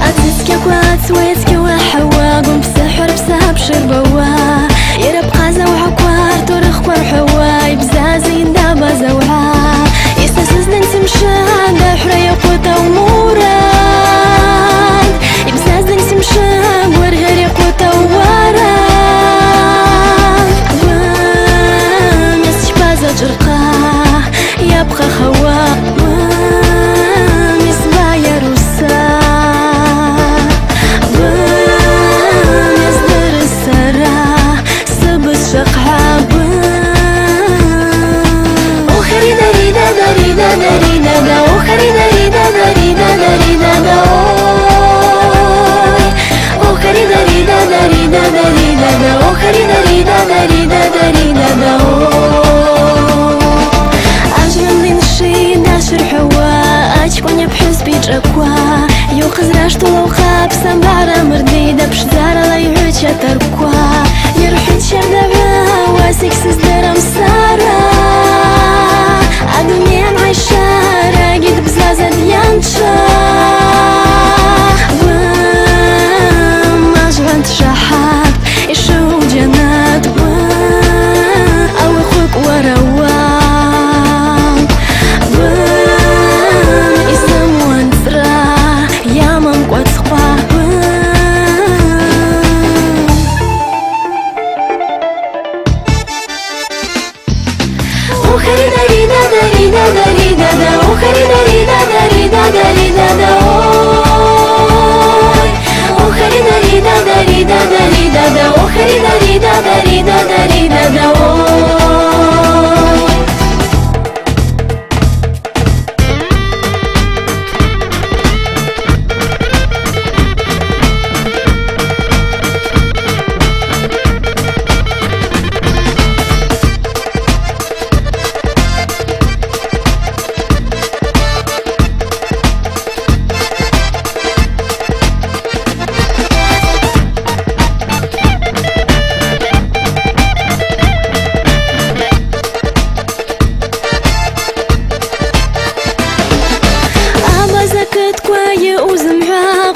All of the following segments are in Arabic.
أتسكك وأتسويتك وحوا قم بسحر بسحب شربوا يربقى زوعك وارتورخ ورحوا يبزازي دابا زوعا يستسزن تمشان دحرة يقوتا وموران يبزازن تمشان ورغير يقوتا ووران وام يسشبازا جرقا يبقى خوا وام يسبا يروسا وام يصدر السرا سبس شقعا وخري دريدا دريدا دريدا دا وخري دريدا دريدا دريدا دا وخري دريدا دريدا دريدا دا وخري دريدا دريدا دريدا دا أشكون بحس بيجركوا يو خزراش طولو خاب سمبارا مرديدا بشزارا لا يعود يتركوا يروحي تشردا بها واسيك سزدرم سارا أدنيا نعيشا راقيد بزازا ديانشا وام أجغان تشاحات يشو جنات وام أو خوك وروا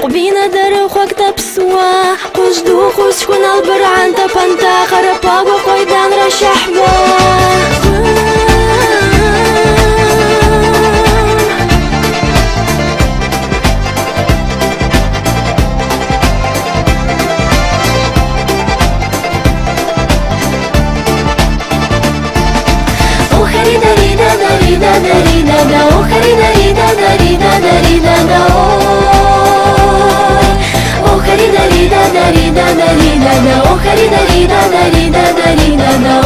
بينا دروخ وقت بسوا قوش دوخوش شكون البرعان تبانتا خربا وقويدان رشحبا وخري دريدا دريدا دريدا دا وخري دريدا دريدا دريدا دا وخري دريدا دريدا دريدا دا وخري دريدا دريدا دريدا دا